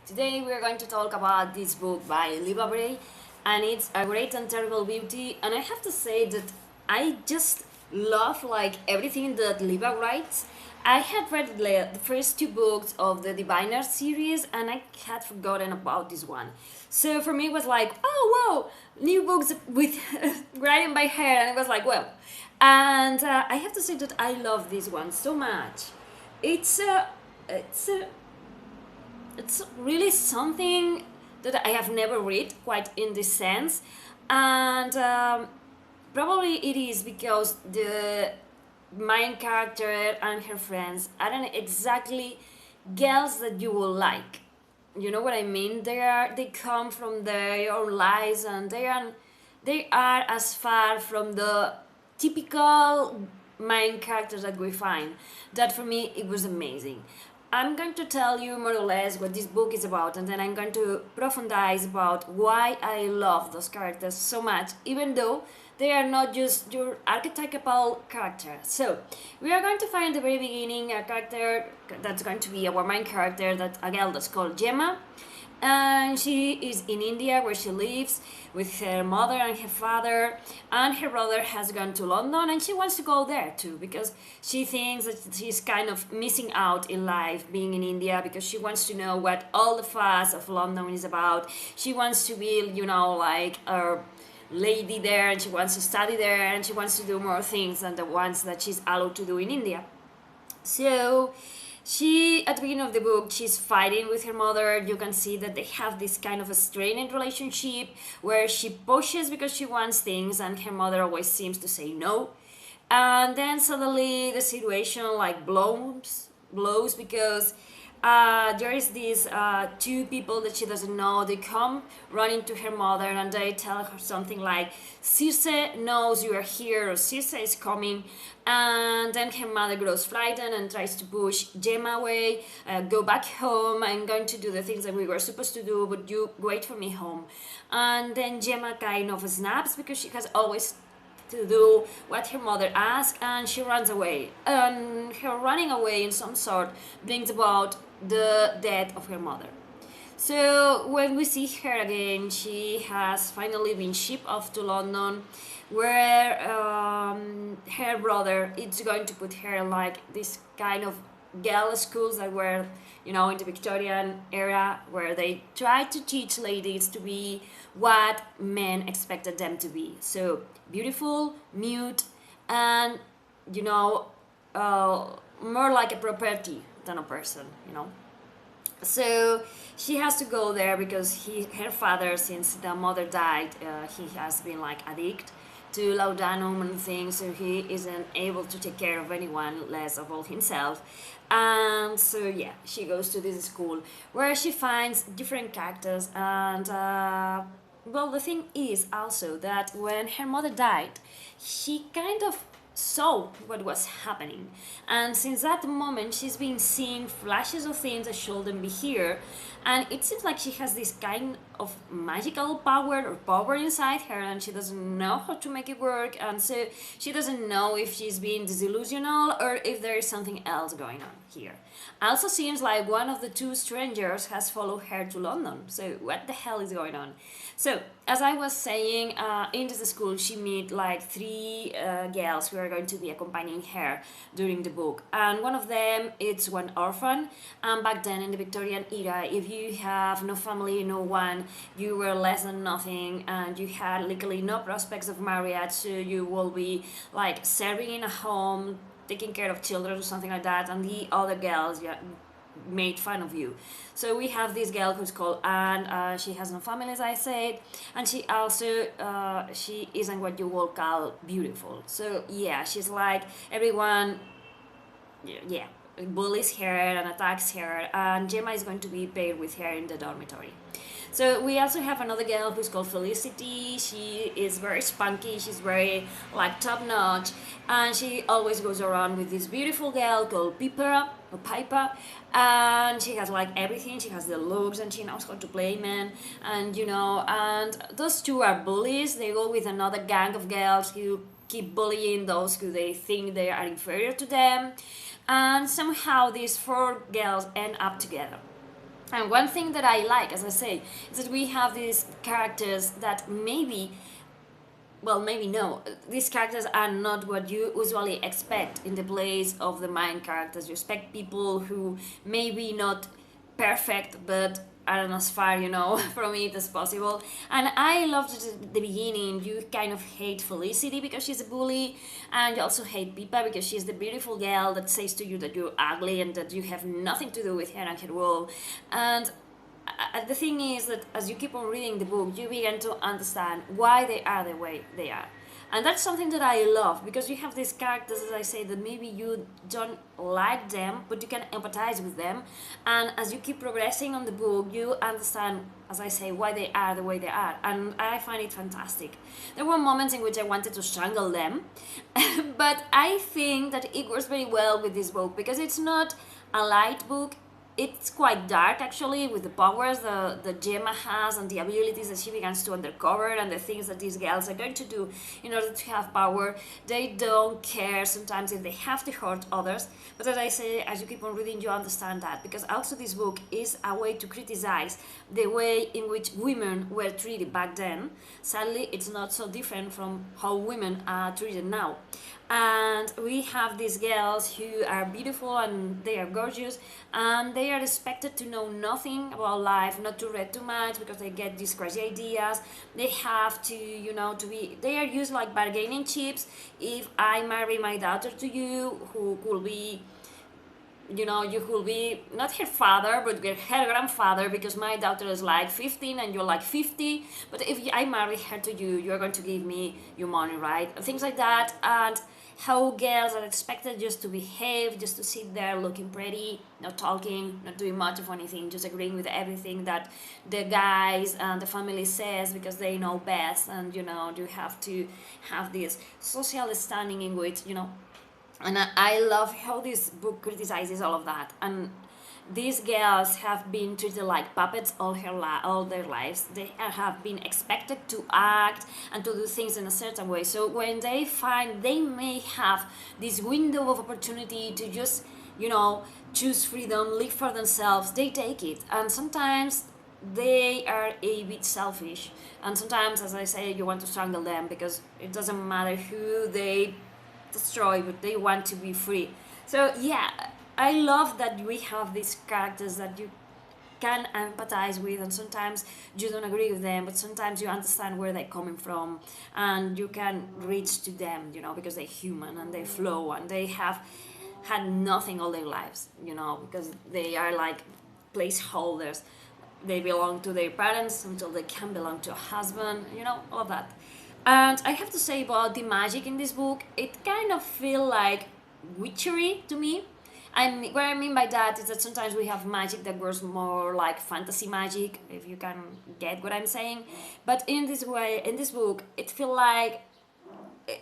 Today we are going to talk about this book by Libba Bray, and it's A Great and Terrible Beauty. And I have to say that I just love everything that Libba writes. I had read the first two books of the Diviner series, and I had forgotten about this one. So for me, it was like, oh wow, new books with writing by her, and it was like, well. And I have to say that I love this one so much. It's a, it's a it's really something that I have never read quite in this sense, and probably it is because the main character and her friends aren't exactly girls that you will like. You know what I mean? They come from their own lives, and they are as far from the typical main characters that we find that for me it was amazing. I'm going to tell you more or less what this book is about, and then I'm going to profundize about why I love those characters so much, even though they are not just your archetypal character. So, we are going to find at the very beginning a character that's going to be our main character, that a girl that's called Gemma, and she is in India where she lives with her mother and her father, and her brother has gone to London, and she wants to go there too because she thinks that she's kind of missing out in life being in India, because she wants to know what all the fuss of London is about. She wants to be, like a lady there, and she wants to study there, and she wants to do more things than the ones that she's allowed to do in India. So at the beginning of the book, she's fighting with her mother. You can see that they have this kind of a strained relationship where she pushes because she wants things, and her mother always seems to say no. And then suddenly the situation blows because there is these two people that she doesn't know. They come running to her mother, and they tell her something like, Circe knows you are here, or Circe is coming. And then her mother grows frightened and tries to push Gemma away. Go back home, I'm going to do the things that we were supposed to do, but you wait for me home. And then Gemma kind of snaps because she has always to do what her mother asks, and she runs away. And her running away in some sort brings about the death of her mother. So when we see her again, she has finally been shipped off to London, where her brother is going to put her in this kind of girl schools that were, in the Victorian era, where they tried to teach ladies to be what men expected them to be. So beautiful, mute, and more like a property than a person. So she has to go there because her father, since the mother died, he has been addict to laudanum and things, so he isn't able to take care of anyone, less of all himself. And so yeah, she goes to this school where she finds different characters, and well, the thing is also that when her mother died, she kind of saw what was happening, and since that moment she's been seeing flashes of things that shouldn't be here, and it seems like she has this kind of magical power or power inside her, and she doesn't know how to make it work, and so she doesn't know if she's being disillusional or if there is something else going on here. Also seems like one of the two strangers has followed her to London, so what the hell is going on? So as I was saying, in this school she meet three girls who are going to be accompanying her during the book, and one of them is one orphan. And back then in the Victorian era, if you have no family, no one, you were less than nothing, and you had legally no prospects of marriage, so you will be serving in a home, taking care of children or something like that, and the other girls, yeah, made fun of you. So we have this girl who's called Anne. She has no family, as I said, and she also she isn't what you will call beautiful. So yeah, she's everyone, yeah, bullies her and attacks her, and Gemma is going to be paired with her in the dormitory. So we also have another girl who's called Felicity. She is very spunky, she's very top notch, and she always goes around with this beautiful girl called Piper, and she has everything. She has the looks, and she knows how to play men, and those two are bullies. They go with another gang of girls who keep bullying those who they think they are inferior to them, and somehow these four girls end up together. And one thing that I like, as I say, is that we have these characters that maybe, well, maybe no, these characters are not what you usually expect in the place of the main characters. You expect people who maybe not perfect, but are as far, from it as possible. And I loved it at the beginning. You kind of hate Felicity because she's a bully, and you also hate Pippa because she's the beautiful girl that says to you that you're ugly and that you have nothing to do with her and her role. And the thing is that as you keep on reading the book, you begin to understand why they are the way they are. And that's something that I love, because you have these characters, as I say, that maybe you don't like them, but you can empathize with them. And as you keep progressing on the book, you understand, as I say, why they are the way they are. And I find it fantastic. There were moments in which I wanted to strangle them, but I think that it works very well with this book, because it's not a light book. It's quite dark, actually, with the powers the Gemma has and the abilities that she begins to uncover and the things that these girls are going to do in order to have power. They don't care sometimes if they have to hurt others, but as I say, as you keep on reading, you understand that, because also this book is a way to criticize the way in which women were treated back then. Sadly, it's not so different from how women are treated now. And we have these girls who are beautiful and they are gorgeous, and they are expected to know nothing about life, not to read too much because they get these crazy ideas. They have to, to be, they are used like bargaining chips. If I marry my daughter to you, who could be, you could be not her father but her grandfather, because my daughter is like 15 and you're like 50, but if I marry her to you, you're going to give me your money, right? And things like that. And how girls are expected just to behave, just to sit there looking pretty, not talking, not doing much of anything, just agreeing with everything that the guys and the family says because they know best. And you have to have this social standing in which, and I love how this book criticizes all of that. And these girls have been treated like puppets all their lives. They have been expected to act and to do things in a certain way. So when they find they may have this window of opportunity to just, choose freedom, live for themselves, they take it. And sometimes they are a bit selfish. And sometimes, as I say, you want to strangle them because it doesn't matter who they destroy, but they want to be free. So yeah, I love that we have these characters that you can empathize with, and sometimes you don't agree with them, but sometimes you understand where they're coming from and you can reach to them, because they're human and they flow and they have had nothing all their lives, because they are like placeholders. They belong to their parents until they can belong to a husband, all of that. And I have to say about the magic in this book, it kind of feel like witchery to me. And what I mean by that is that sometimes we have magic that works more like fantasy magic, if you can get what I'm saying. But in this way, in this book, it feels like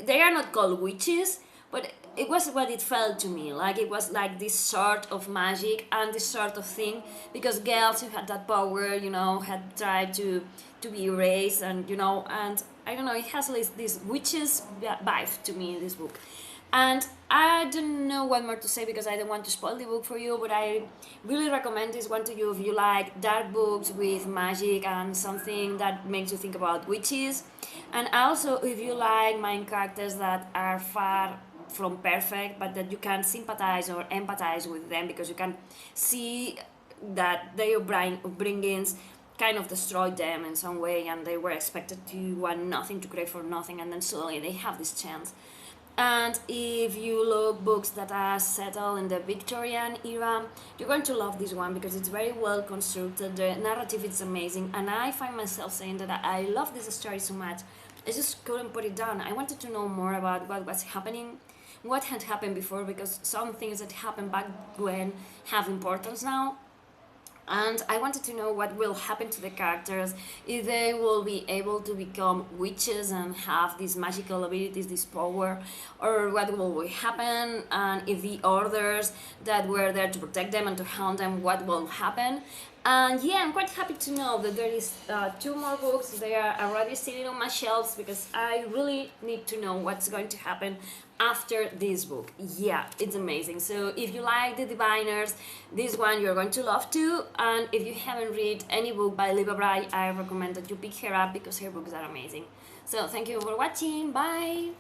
they are not called witches, but it was what it felt to me. Like it was like this sort of magic and this sort of thing, because girls who had that power, had tried to be erased, and and I don't know, it has this witches vibe to me in this book. And I don't know what more to say because I don't want to spoil the book for you, but I really recommend this one to you if you like dark books with magic and something that makes you think about witches. And also if you like main characters that are far from perfect, but that you can sympathize or empathize with them because you can see that their upbringings kind of destroyed them in some way, and they were expected to want nothing, to crave for nothing, and then suddenly they have this chance. And if you look books that are settled in the Victorian era, you're going to love this one because it's very well constructed. The narrative is amazing, and I find myself saying that I love this story so much. I just couldn't put it down. I wanted to know more about what was happening, what had happened before, because some things that happened back when have importance now. And I wanted to know what will happen to the characters, if they will be able to become witches and have these magical abilities, this power, or what will happen, and if the orders that were there to protect them and to hound them, what will happen. And yeah, I'm quite happy to know that there is two more books. They are already sitting on my shelves because I really need to know what's going to happen after this book. Yeah, it's amazing. So if you like the Diviners, this one you're going to love too. And if you haven't read any book by Libba Bray, I recommend that you pick her up because her books are amazing. So thank you for watching. Bye.